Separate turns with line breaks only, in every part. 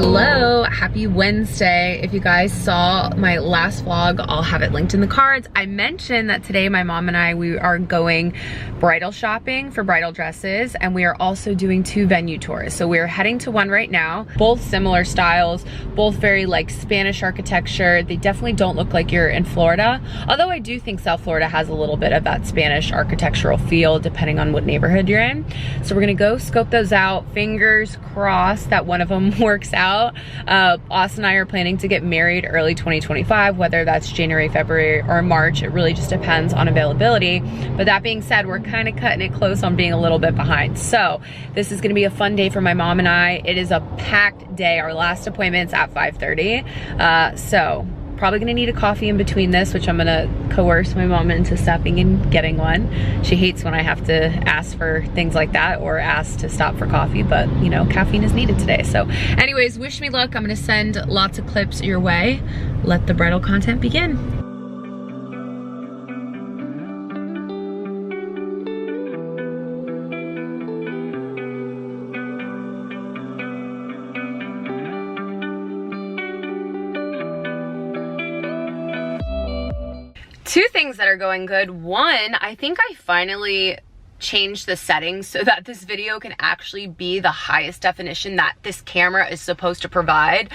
Hello, happy Wednesday. If you guys saw my last vlog, I'll have it linked in the cards. I mentioned that today my mom and I, we are going bridal shopping for bridal dresses, and we are also doing 2 venue tours. So we're heading to one right now, both similar styles, both very like Spanish architecture. They definitely don't look like you're in Florida, although I do think South Florida has a little bit of that Spanish architectural feel depending on what neighborhood you're in. So we're gonna go scope those out. Fingers crossed that one of them works out. Austin and I are planning to get married early 2025, whether that's January, February, or March. It really just depends on availability. But that being said, we're kind of cutting it close on being a little bit behind. So this is gonna be a fun day for my mom and I. It is a packed day. Our last appointment's at 5:30. So probably gonna need a coffee in between this, which I'm gonna coerce my mom into stopping and getting one. She hates when I have to ask for things like that or ask to stop for coffee, but you know, caffeine is needed today. So anyways, wish me luck. I'm gonna send lots of clips your way. Let the bridal content begin. Two things that are going good. One, I think I finally changed the settings so that this video can actually be the highest definition that this camera is supposed to provide.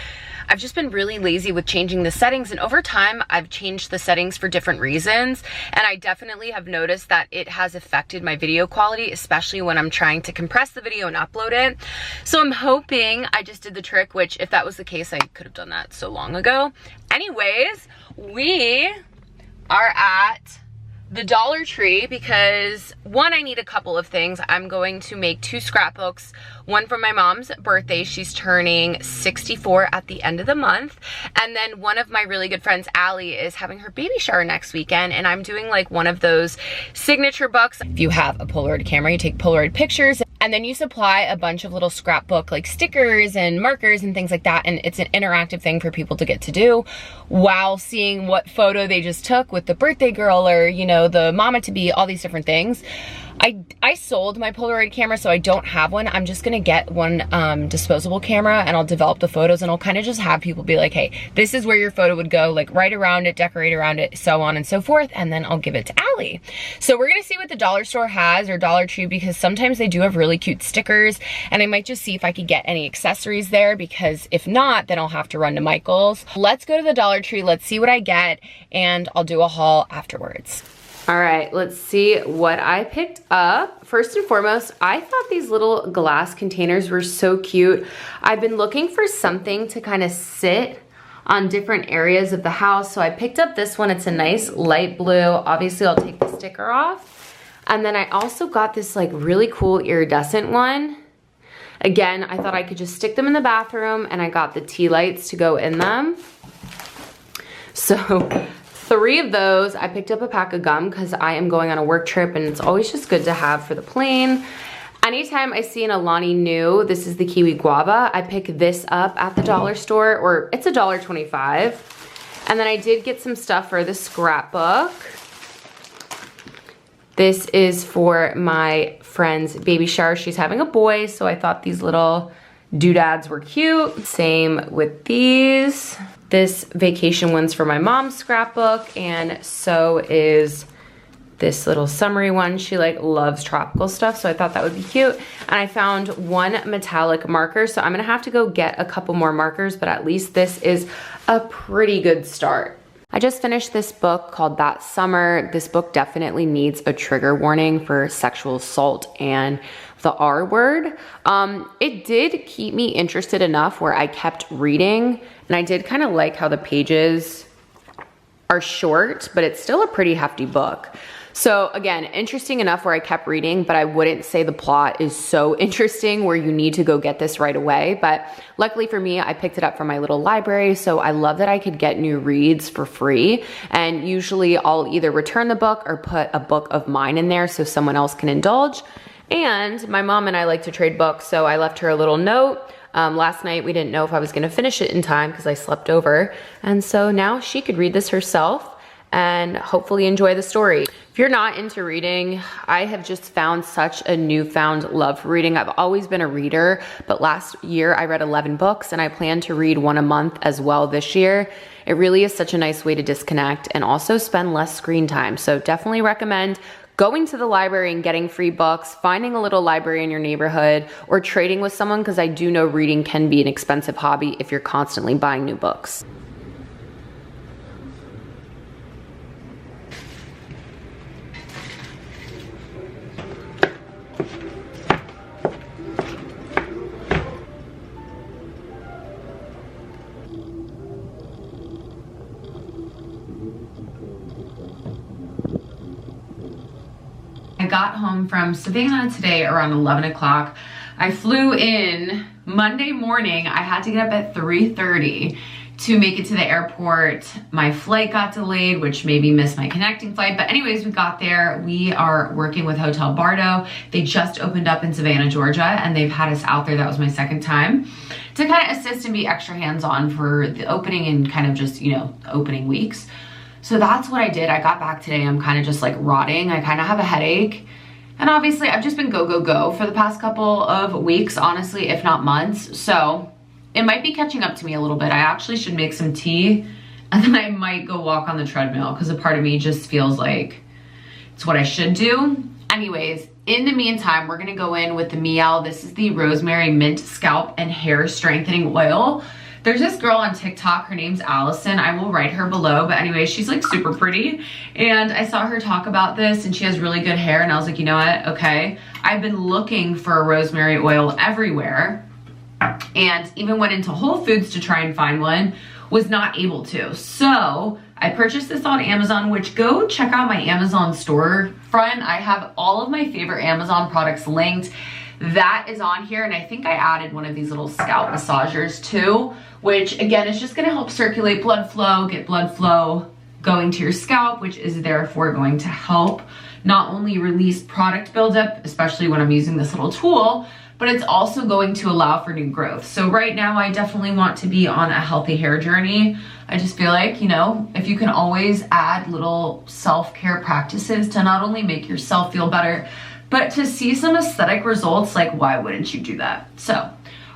I've just been really lazy with changing the settings, and over time I've changed the settings for different reasons, and I definitely have noticed that it has affected my video quality, especially when I'm trying to compress the video and upload it. So I'm hoping I just did the trick, which if that was the case, I could have done that so long ago. Anyways, we are at the Dollar Tree because one, I need a couple of things. I'm going to make 2 scrapbooks, one for my mom's birthday. She's turning 64 at the end of the month. And then one of my really good friends, Aldi, is having her baby shower next weekend, and I'm doing like one of those signature books. If you have a Polaroid camera, you take Polaroid pictures, and then you supply a bunch of little scrapbook like stickers and markers and things like that, and it's an interactive thing for people to get to do while seeing what photo they just took with the birthday girl or, you know, the mama-to-be, all these different things. I sold my Polaroid camera, so I don't have one. I'm just gonna get one disposable camera, and I'll develop the photos, and I'll kind of just have people be like, hey, this is where your photo would go, like write around it, decorate around it, so on and so forth, and then I'll give it to Allie. So we're gonna see what the dollar store has, or Dollar Tree, because sometimes they do have really cute stickers, and I might just see if I could get any accessories there, because if not, then I'll have to run to Michael's. Let's go to the Dollar Tree, let's see what I get, and I'll do a haul afterwards. All right, let's see what I picked up. First and foremost, I thought these little glass containers were so cute. I've been looking for something to kind of sit on different areas of the house, so I picked up this one. It's a nice light blue. Obviously, I'll take the sticker off. And then I also got this like really cool iridescent one. Again, I thought I could just stick them in the bathroom, and I got the tea lights to go in them. So 3 of those. I picked up a pack of gum because I am going on a work trip, and it's always just good to have for the plane. Anytime I see an Alani Nu, this is the kiwi guava, I pick this up at the dollar store, or it's $1.25. And then I did get some stuff for the scrapbook. This is for my friend's baby shower. She's having a boy, so I thought these little doodads were cute. Same with these. This vacation one's for my mom's scrapbook, and so is this little summery one. She like loves tropical stuff, so I thought that would be cute. And I found 1 metallic marker, so I'm gonna have to go get a couple more markers, but at least this is a pretty good start. I just finished this book called That Summer. This book definitely needs a trigger warning for sexual assault and the R word. It did keep me interested enough where I kept reading, and I did kind of like how the pages are short, but it's still a pretty hefty book. So again, interesting enough where I kept reading, but I wouldn't say the plot is so interesting where you need to go get this right away. But luckily for me, I picked it up from my little library. So I love that I could get new reads for free. And usually I'll either return the book or put a book of mine in there so someone else can indulge. And my mom and I like to trade books, so I left her a little note. Last night we didn't know if I was gonna finish it in time because I slept over. And so now she could read this herself and hopefully enjoy the story. If you're not into reading, I have just found such a newfound love for reading. I've always been a reader, but last year I read 11 books and I plan to read one a month as well this year. It really is such a nice way to disconnect and also spend less screen time. So definitely recommend going to the library and getting free books, finding a little library in your neighborhood, or trading with someone, because I do know reading can be an expensive hobby if you're constantly buying new books. I got home from Savannah today around 11 o'clock. I flew in Monday morning. I had to get up at 3:30 to make it to the airport. My flight got delayed, which made me miss my connecting flight. But anyways, we got there. We are working with Hotel Bardo. They just opened up in Savannah, Georgia, and they've had us out there. That was my second time to kind of assist and be extra hands-on for the opening and kind of just, you know, opening weeks. So that's what I did. I got back today. I'm kind of just like rotting. I kind of have a headache. And obviously I've just been go, go, go for the past couple of weeks, honestly, if not months. So it might be catching up to me a little bit. I actually should make some tea and then I might go walk on the treadmill because a part of me just feels like it's what I should do. Anyways, in the meantime, we're gonna go in with the Mielle. This is the Rosemary Mint Scalp and Hair Strengthening Oil. There's this girl on TikTok, her name's Allison. I will write her below, but anyway, she's like super pretty. And I saw her talk about this and she has really good hair and I was like, you know what, okay. I've been looking for a rosemary oil everywhere and even went into Whole Foods to try and find one, was not able to. So I purchased this on Amazon, which go check out my Amazon storefront. I have all of my favorite Amazon products linked. That is on here, and I think I added one of these little scalp massagers too, which again is just gonna help circulate blood flow, get blood flow going to your scalp, which is therefore going to help not only release product buildup, especially when I'm using this little tool, but it's also going to allow for new growth. So right now I definitely want to be on a healthy hair journey. I just feel like, you know, if you can always add little self-care practices to not only make yourself feel better, but to see some aesthetic results, like why wouldn't you do that? So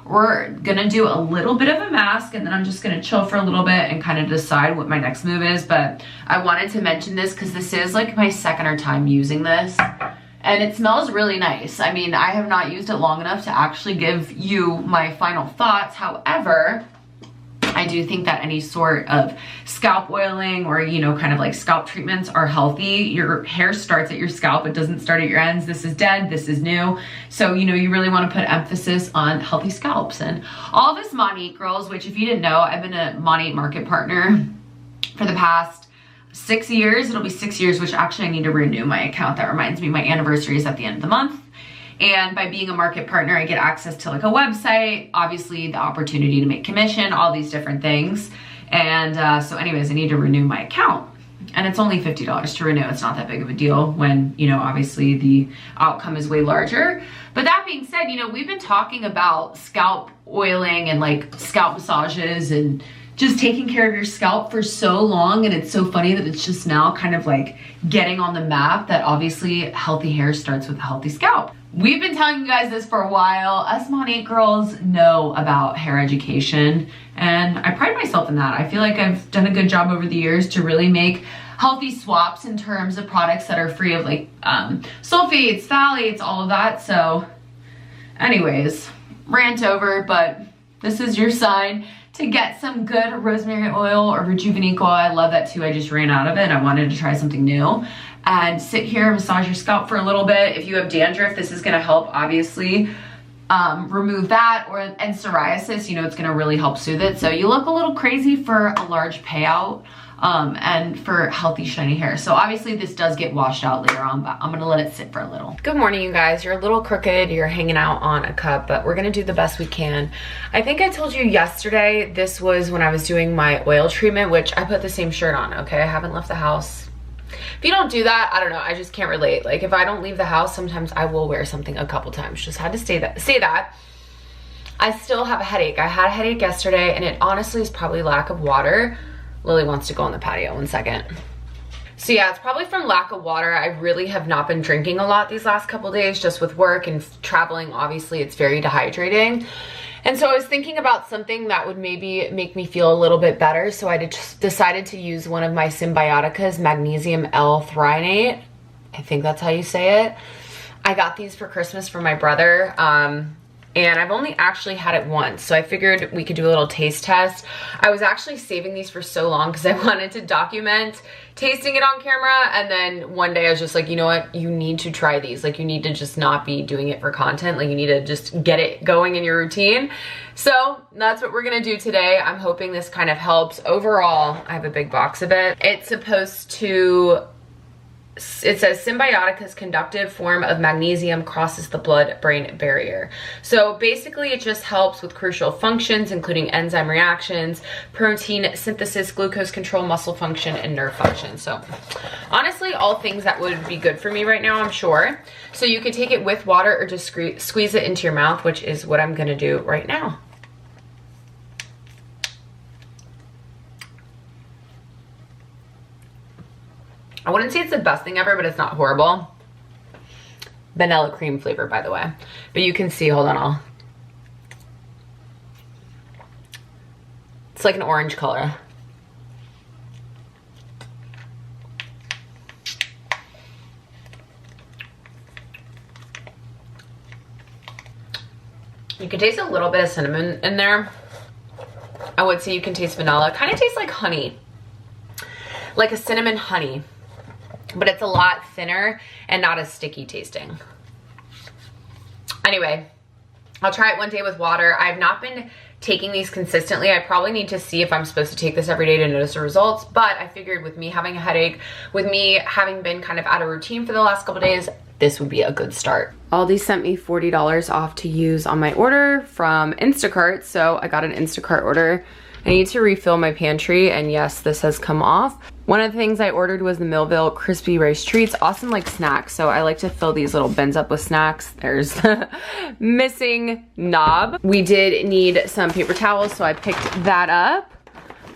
we're gonna do a little bit of a mask and then I'm just gonna chill for a little bit and kind of decide what my next move is. But I wanted to mention this because this is like my second time using this and it smells really nice. I mean, I have not used it long enough to actually give you my final thoughts. However, I do think that any sort of scalp oiling or, you know, kind of like scalp treatments are healthy. Your hair starts at your scalp. It doesn't start at your ends. This is dead. This is new. So, you know, you really want to put emphasis on healthy scalps. And all this Monat girls, which if you didn't know, I've been a Monat market partner for the past 6 years. It'll be 6 years, which actually I need to renew my account. That reminds me, my anniversary is at the end of the month. And by being a market partner, I get access to like a website, obviously the opportunity to make commission, all these different things. And so anyways, I need to renew my account. And it's only $50 to renew. It's not that big of a deal when, you know, obviously the outcome is way larger. But that being said, you know, we've been talking about scalp oiling and like scalp massages and just taking care of your scalp for so long. And it's so funny that it's just now kind of like getting on the map that obviously healthy hair starts with a healthy scalp. We've been telling you guys this for a while. Us Monat girls know about hair education and I pride myself in that. I feel like I've done a good job over the years to really make healthy swaps in terms of products that are free of like sulfates, phthalates, all of that. So anyways, rant over, but this is your sign to get some good rosemary oil or Rejuvenique oil. I love that too. I just ran out of it and I wanted to try something new. And sit here, massage your scalp for a little bit. If you have dandruff, this is gonna help obviously remove that, and psoriasis, you know, it's gonna really help soothe it. So you look a little crazy for a large payout and for healthy shiny hair. So obviously this does get washed out later on, but I'm gonna let it sit for a little. Good morning, you guys. You're a little crooked, you're hanging out on a cup, but we're gonna do the best we can. I think I told you yesterday, this was when I was doing my oil treatment, which I put the same shirt on, okay? I haven't left the house. If you don't do that, I don't know, I just can't relate. Like if I don't leave the house, sometimes I will wear something a couple times. Just had to say that. I still have a headache. I had a headache yesterday and it honestly is probably lack of water. Lily wants to go on the patio, 1 second. So yeah, it's probably from lack of water. I really have not been drinking a lot these last couple days, just with work and traveling. Obviously, it's very dehydrating. And so I was thinking about something that would maybe make me feel a little bit better. So I just decided to use one of my Cymbiotica's magnesium L-threonate. I think that's how you say it. I got these for Christmas from my brother. And I've only actually had it once, so I figured we could do a little taste test. I was actually saving these for so long because I wanted to document tasting it on camera, and then one day I was just like, you know what, you need to try these. Like, you need to just not be doing it for content. Like, you need to just get it going in your routine. So that's what we're gonna do today. I'm hoping this kind of helps. Overall, I have a big box of it. It's supposed to, it says Cymbiotica's conductive form of magnesium crosses the blood-brain barrier. So basically it just helps with crucial functions, including enzyme reactions, protein synthesis, glucose control, muscle function, and nerve function. So honestly, all things that would be good for me right now, I'm sure. So you could take it with water or just squeeze it into your mouth, which is what I'm gonna do right now. I wouldn't say it's the best thing ever, but it's not horrible. Vanilla cream flavor, by the way. But you can see, hold on, it's like an orange color. You can taste a little bit of cinnamon in there. I would say you can taste vanilla. It kind of tastes like honey, like a cinnamon honey. But it's a lot thinner and not as sticky tasting. Anyway, I'll try it one day with water. I've not been taking these consistently. I probably need to see if I'm supposed to take this every day to notice the results, but I figured with me having a headache, with me having been kind of out of routine for the last couple days, this would be a good start. Aldi sent me $40 off to use on my order from Instacart, so I got an Instacart order. I need to refill my pantry, and yes, this has come off. One of the things I ordered was the Millville Crispy Rice Treats. Austin likes snacks, so I like to fill these little bins up with snacks. There's the missing knob. We did need some paper towels, so I picked that up.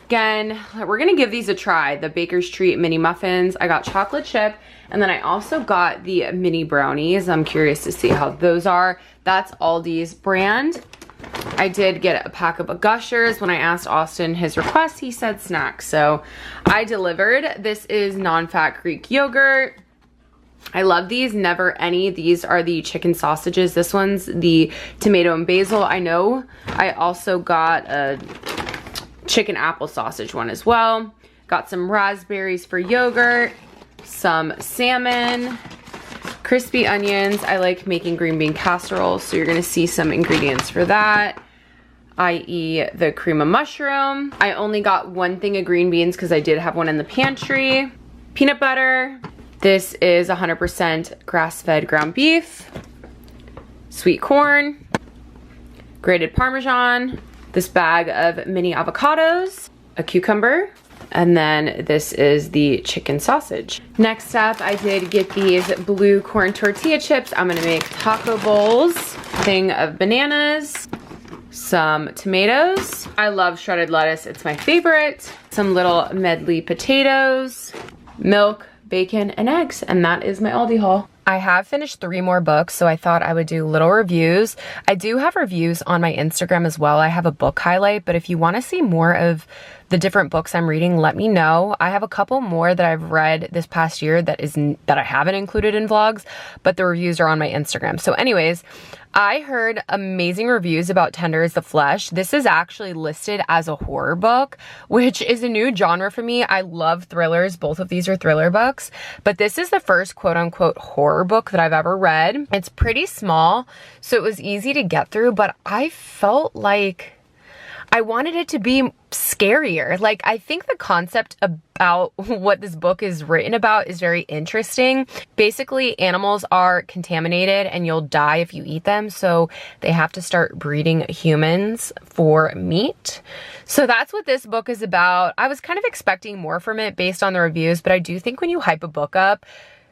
Again, we're gonna give these a try. The Baker's Treat mini muffins. I got chocolate chip, and then I also got the mini brownies. I'm curious to see how those are. That's Aldi's brand. I did get a pack of Gushers. When I asked Austin his request, he said snacks, so I delivered. This is non-fat Greek yogurt. I love these, never any. These are the chicken sausages. This one's the tomato and basil. I know I also got a chicken apple sausage one as well. Got some raspberries for yogurt, some salmon, crispy onions. I like making green bean casserole, so you're gonna see some ingredients for that, i.e. the cream of mushroom. I only got one thing of green beans because I did have one in the pantry. Peanut butter. This is 100% grass-fed ground beef. Sweet corn. Grated Parmesan. This bag of mini avocados. A cucumber. And then this is the chicken sausage. Next up, I did get these blue corn tortilla chips. I'm gonna make taco bowls. Thing of bananas, some tomatoes. I love shredded lettuce, it's my favorite. Some little medley potatoes, milk, bacon, and eggs. And that is my Aldi haul. I have finished 3 more books, so I thought I would do little reviews. I do have reviews on my Instagram as well. I have a book highlight, but if you want to see more of the different books I'm reading, let me know. I have a couple more that I've read this past year that I haven't included in vlogs, but the reviews are on my Instagram. So anyways, I heard amazing reviews about Tender as the Flesh. This is actually listed as a horror book, which is a new genre for me. I love thrillers. Both of these are thriller books, but this is the first quote-unquote horror book that I've ever read. It's pretty small, so it was easy to get through, but I felt like I wanted it to be scarier. Like, I think the concept about what this book is written about is very interesting. Basically, animals are contaminated and you'll die if you eat them, so they have to start breeding humans for meat. So that's what this book is about. I was kind of expecting more from it based on the reviews, but I do think when you hype a book up,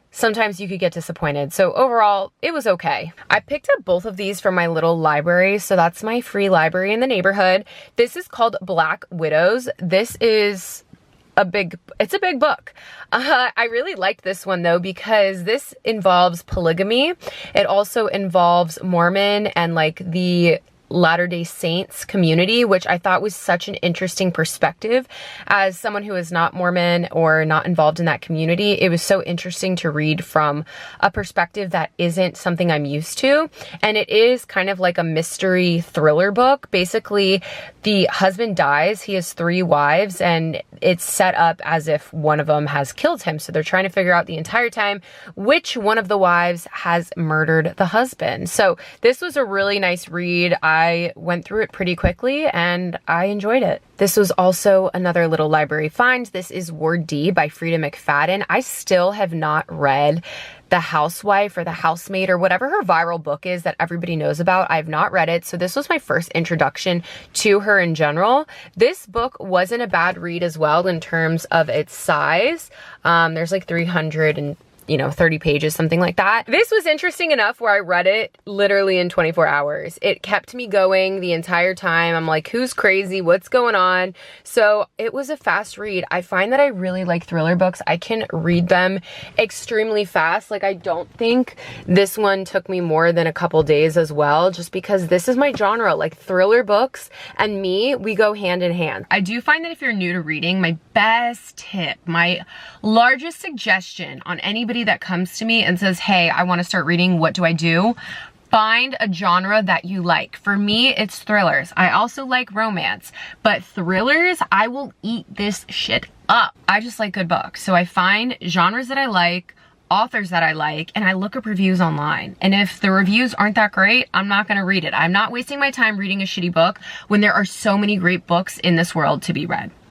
sometimes you could get disappointed. So overall, it was okay. I picked up both of these from my little library. So that's my free library in the neighborhood. This is called Black Widows. This is it's a big book. I really liked this one though, because this involves polygamy. It also involves Mormon and like the Latter-day Saints community, which I thought was such an interesting perspective. As someone who is not Mormon or not involved in that community, it was so interesting to read from a perspective that isn't something I'm used to. And it is kind of like a mystery thriller book. Basically, the husband dies, he has 3 wives, and it's set up as if one of them has killed him. So they're trying to figure out the entire time which one of the wives has murdered the husband. So this was a really nice read. I went through it pretty quickly and I enjoyed it. This was also another little library find. This is Ward D by Frida McFadden. I still have not read The Housewife or The Housemaid or whatever her viral book is that everybody knows about. I've not read it. So this was my first introduction to her in general. This book wasn't a bad read as well in terms of its size. There's like 330 pages, something like that. This was interesting enough where I read it literally in 24 hours. It kept me going the entire time. I'm like, who's crazy? What's going on? So it was a fast read. I find that I really like thriller books. I can read them extremely fast. Like, I don't think this one took me more than a couple days as well, just because this is my genre. Like, thriller books and me, we go hand in hand. I do find that if you're new to reading, my best tip, my largest suggestion on anybody that comes to me and says, hey, I want to start reading, what do I do? Find a genre that you like. For me, it's thrillers. I also like romance, but thrillers, I will eat this shit up. I just like good books. So I find genres that I like, authors that I like, and I look up reviews online. And if the reviews aren't that great, I'm not gonna read it. I'm not wasting my time reading a shitty book when there are so many great books in this world to be read.